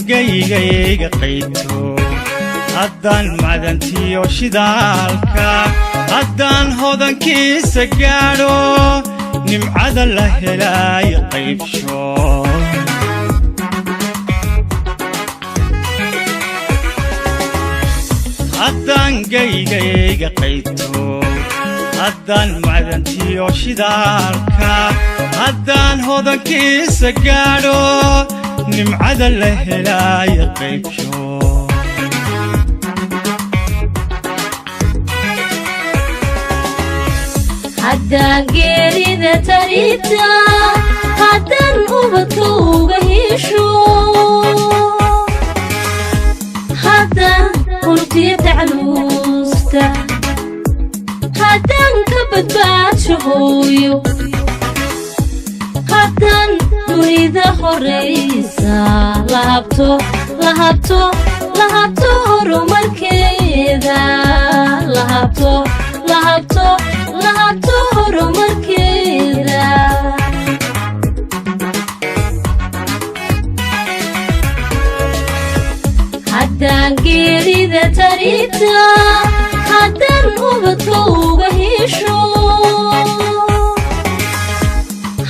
gayga qayto haddaan macdantiyo shidaalka haddaan hodankiisa gaadho nimcada la helaayo qaybsho haddaan gayga qayto haddaan macdantiyo shidaalka haddaan hodankiisa gaadho nimcada la helaayo qaybsho haddaan geerida tarita haddaan ubadka uga hesho haddaan qulubtiya tacluusta haddaan ka badbaadsho hooyo haddaan dunida horaysa lahabto horumarkeeda lahabto horumarkeeda haddaan geerida tarita haddaan ubadka uga hesho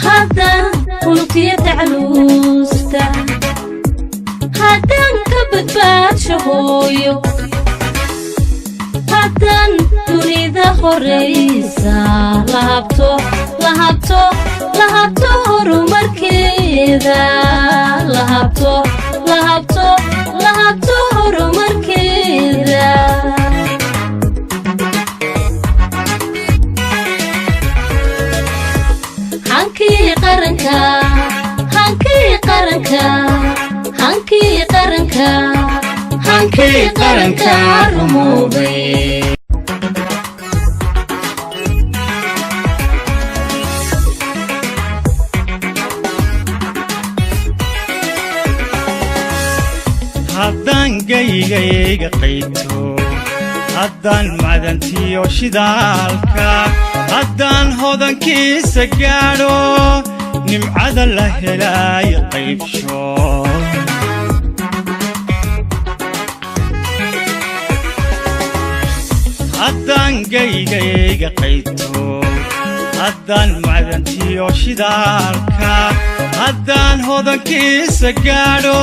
haddaan qulubtiya tacluusta haddaan ka badbaadsho hooyo haddaan dunida horaysa lahabto horumarkeeda lahabto horumarkeeda hankii qaranka rumoobay haddaan gayga qayto haddaan macdantiyo shidaalka haddaan hodankiisa gaadho nimcada la helaayo qaybsho haddaan gayga qayto haddaan macdantiyo shidaalka haddaan hodankiisa gaadho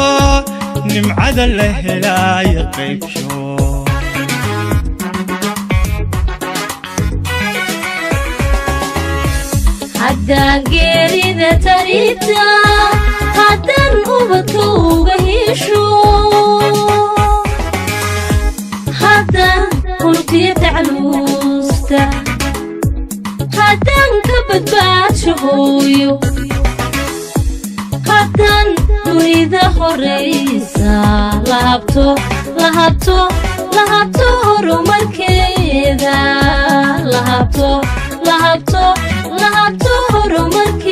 nimcada la helaayo qaybsho haddaan geerida tarita haddaan ubadka uga hesho haddaan qulubtiya tacluusta haddaan ka badbaadsho hooyo haddaan dunida horaysa lahabto horumarkeeda lahabto horumarkeeda